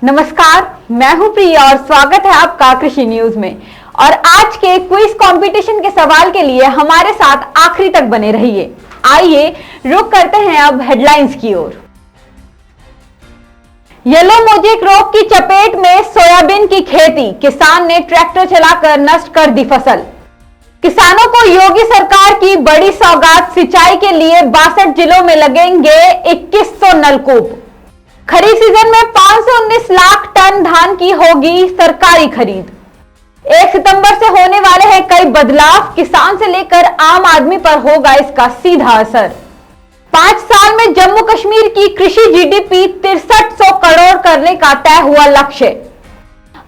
नमस्कार, मैं हूं प्रिया और स्वागत है आपका कृषि न्यूज में। और आज के क्विज कंपटीशन के सवाल के लिए हमारे साथ आखिरी तक बने रहिए। आइए रुक करते हैं अब हेडलाइंस की ओर। येलो मोजेक रोग की चपेट में सोयाबीन की खेती, किसान ने ट्रैक्टर चलाकर नष्ट कर दी फसल। किसानों को योगी सरकार की बड़ी सौगात, सिंचाई के लिए 62 जिलों में लगेंगे 2100 नलकूप। खरीफ सीजन में 519 लाख टन धान की होगी सरकारी खरीद। 1 सितंबर से होने वाले हैं कई बदलाव, किसान से लेकर आम आदमी पर होगा इसका सीधा असर। 5 साल में जम्मू कश्मीर की कृषि जीडीपी 6300 करोड़ करने का तय हुआ लक्ष्य।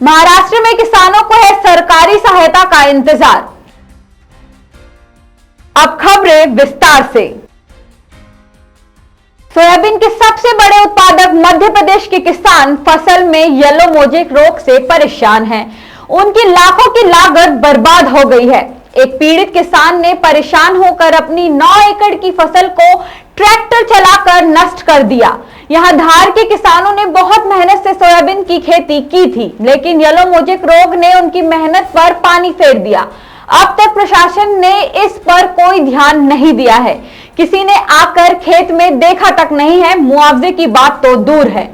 महाराष्ट्र में किसानों को है सरकारी सहायता का इंतजार। अब खबरें विस्तार से। सोयाबीन के सबसे बड़े उत्पादक मध्य प्रदेश के किसान फसल में येलो मोजेक रोग से परेशान हैं। उनकी लाखों की लागत बर्बाद हो गई है। एक पीड़ित किसान ने परेशान होकर अपनी 9 एकड़ की फसल को ट्रैक्टर चलाकर नष्ट कर दिया। यहां धार के किसानों ने बहुत मेहनत से सोयाबीन की खेती की थी, लेकिन येलो मोजेक रोग ने उनकी मेहनत पर पानी फेर दिया। अब तक प्रशासन ने इस पर कोई ध्यान नहीं दिया है। किसी ने आकर खेत में देखा तक नहीं है, मुआवजे की बात तो दूर है।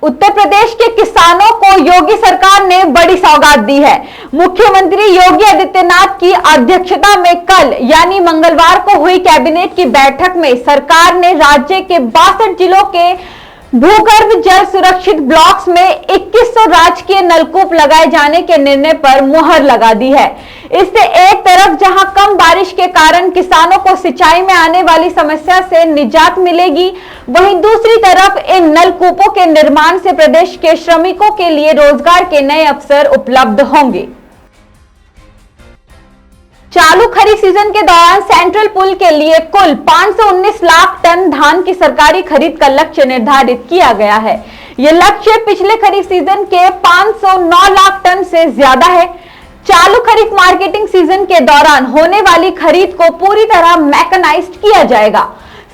उत्तर प्रदेश के किसानों को योगी सरकार ने बड़ी सौगात दी है। मुख्यमंत्री योगी आदित्यनाथ की अध्यक्षता में कल यानी मंगलवार को हुई कैबिनेट की बैठक में सरकार ने राज्य के 62 जिलों के भूगर्भ जल सुरक्षित ब्लॉक्स में 2100 राजकीय नलकूप लगाए जाने के निर्णय पर मुहर लगा दी है। इससे एक तरफ जहां कम बारिश के कारण किसानों को सिंचाई में आने वाली समस्या से निजात मिलेगी, वहीं दूसरी तरफ इन नलकूपों के निर्माण से प्रदेश के श्रमिकों के लिए रोजगार के नए अवसर उपलब्ध होंगे। चालू खरीफ सीजन के दौरान सेंट्रल पुल के लिए कुल 519 लाख टन धान की सरकारी खरीद का लक्ष्य निर्धारित किया गया है। यह लक्ष्य पिछले खरीफ सीजन के 509 लाख टन से ज्यादा है। चालू खरीफ मार्केटिंग सीजन के दौरान होने वाली खरीद को पूरी तरह मैकेनाइज्ड किया जाएगा।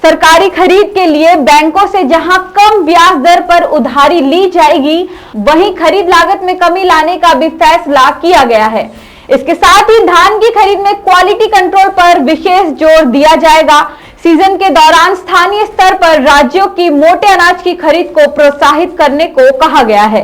सरकारी खरीद के लिए बैंकों से जहां कम ब्याज दर पर उधारी ली जाएगी, वहीं खरीद लागत में कमी लाने का भी फैसला किया गया है। इसके साथ ही धान की खरीद में क्वालिटी कंट्रोल पर विशेष जोर दिया जाएगा। सीजन के दौरान स्थानीय स्तर पर राज्यों की मोटे अनाज की खरीद को प्रोत्साहित करने को कहा गया है।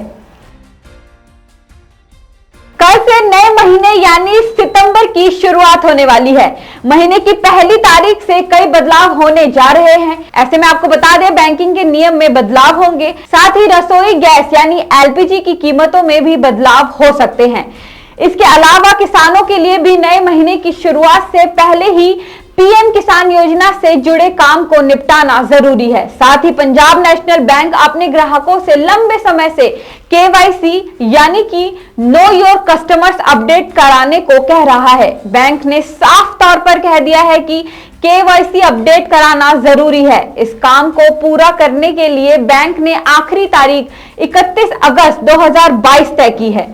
कल से नए महीने यानी सितंबर की शुरुआत होने वाली है। महीने की पहली तारीख से कई बदलाव होने जा रहे हैं। ऐसे में आपको बता दें, बैंकिंग के नियम में बदलाव होंगे, साथ ही रसोई गैस यानी एलपीजी की कीमतों में भी बदलाव हो सकते हैं। इसके अलावा किसानों के लिए भी नए महीने की शुरुआत से पहले ही पीएम किसान योजना से जुड़े काम को निपटाना जरूरी है। साथ ही पंजाब नेशनल बैंक अपने ग्राहकों से लंबे समय से केवाईसी यानी कि नो योर कस्टमर्स अपडेट कराने को कह रहा है। बैंक ने साफ तौर पर कह दिया है कि केवाईसी अपडेट कराना जरूरी है। इस काम को पूरा करने के लिए बैंक ने आखिरी तारीख 31 अगस्त 2022 तय की है।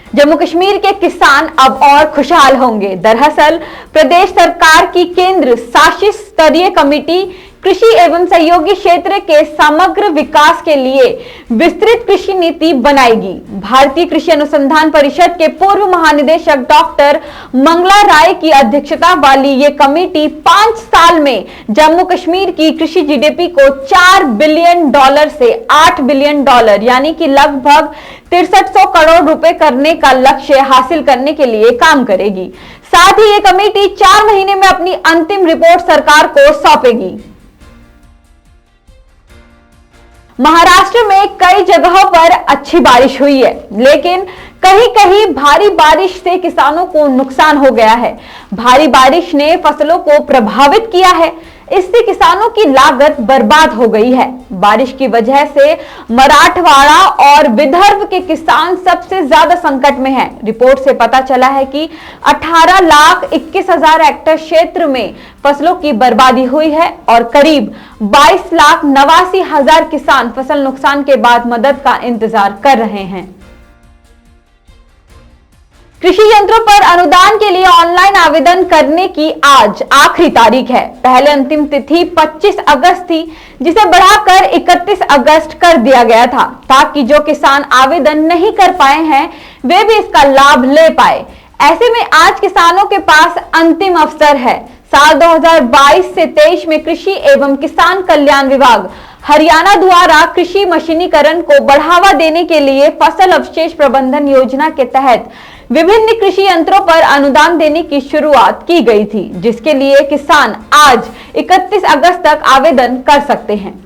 जम्मू कश्मीर के किसान अब और खुशहाल होंगे। दरअसल प्रदेश सरकार की केंद्र शासित स्तरीय कमेटी कृषि एवं सहयोगी क्षेत्र के समग्र विकास के लिए विस्तृत कृषि नीति बनाएगी। भारतीय कृषि अनुसंधान परिषद के पूर्व महानिदेशक डॉक्टर मंगला राय की अध्यक्षता वाली ये कमेटी 5 साल में जम्मू कश्मीर की कृषि जीडीपी को $4 बिलियन से $8 बिलियन यानी कि लगभग 6300 करोड़ रुपए करने का लक्ष्य हासिल करने के लिए काम करेगी। साथ ही ये कमेटी 4 महीने में अपनी अंतिम रिपोर्ट सरकार को सौंपेगी। महाराष्ट्र में कई जगहों पर अच्छी बारिश हुई है, लेकिन कहीं कहीं भारी बारिश से किसानों को नुकसान हो गया है। भारी बारिश ने फसलों को प्रभावित किया है। इससे किसानों की लागत बर्बाद हो गई है। बारिश की वजह से मराठवाड़ा और विदर्भ के किसान सबसे ज्यादा संकट में हैं। रिपोर्ट से पता चला है कि 18,21,000 हेक्टेयर क्षेत्र में फसलों की बर्बादी हुई है और करीब 22,89,000 किसान फसल नुकसान के बाद मदद का इंतजार कर रहे हैं। कृषि यंत्रों पर अनुदान के लिए ऑनलाइन आवेदन करने की आज आखिरी तारीख है। पहले अंतिम तिथि 25 अगस्त थी, जिसे बढ़ाकर 31 अगस्त कर दिया गया था, ताकि जो किसान आवेदन नहीं कर पाए हैं वे भी इसका लाभ ले पाए। ऐसे में आज किसानों के पास अंतिम अवसर है। साल 2022 से 23 में कृषि एवं किसान कल्याण विभाग हरियाणा द्वारा कृषि मशीनीकरण को बढ़ावा देने के लिए फसल अवशेष प्रबंधन योजना के तहत विभिन्न कृषि यंत्रों पर अनुदान देने की शुरुआत की गई थी, जिसके लिए किसान आज 31 अगस्त तक आवेदन कर सकते हैं।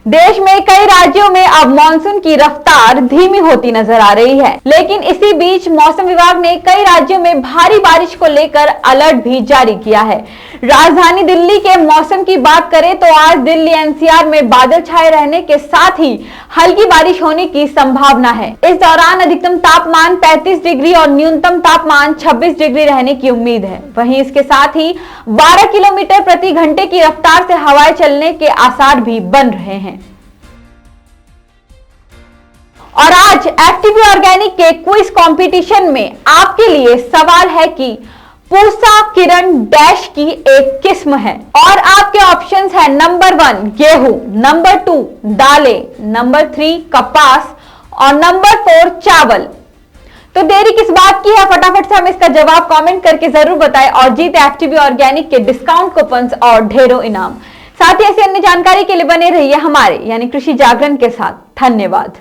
देश में कई राज्यों में अब मानसून की रफ्तार धीमी होती नजर आ रही है, लेकिन इसी बीच मौसम विभाग ने कई राज्यों में भारी बारिश को लेकर अलर्ट भी जारी किया है। राजधानी दिल्ली के मौसम की बात करें तो आज दिल्ली एनसीआर में बादल छाए रहने के साथ ही हल्की बारिश होने की संभावना है। इस दौरान अधिकतम तापमान 35 डिग्री और न्यूनतम तापमान 26 डिग्री रहने की उम्मीद है। वहीं इसके साथ ही 12 किलोमीटर प्रति घंटे की रफ्तार से हवाएं चलने के आसार भी बन रहे हैं। और आज एफटीवी ऑर्गेनिक के क्विज कंपटीशन में आपके लिए सवाल है कि पूसा किरण डैश की एक किस्म है, और आपके ऑप्शंस है नंबर 1 गेहूं, नंबर 2 दालें, नंबर 3 कपास और नंबर 4 चावल। तो देरी किस बात की है, फटाफट से हम इसका जवाब कमेंट करके जरूर बताएं और जीते एफटीवी ऑर्गेनिक के डिस्काउंट कूपन्स और ढेरों इनाम। साथ ही ऐसी अन्य जानकारी के लिए बने रहिए हमारे यानी कृषि जागरण के साथ। धन्यवाद।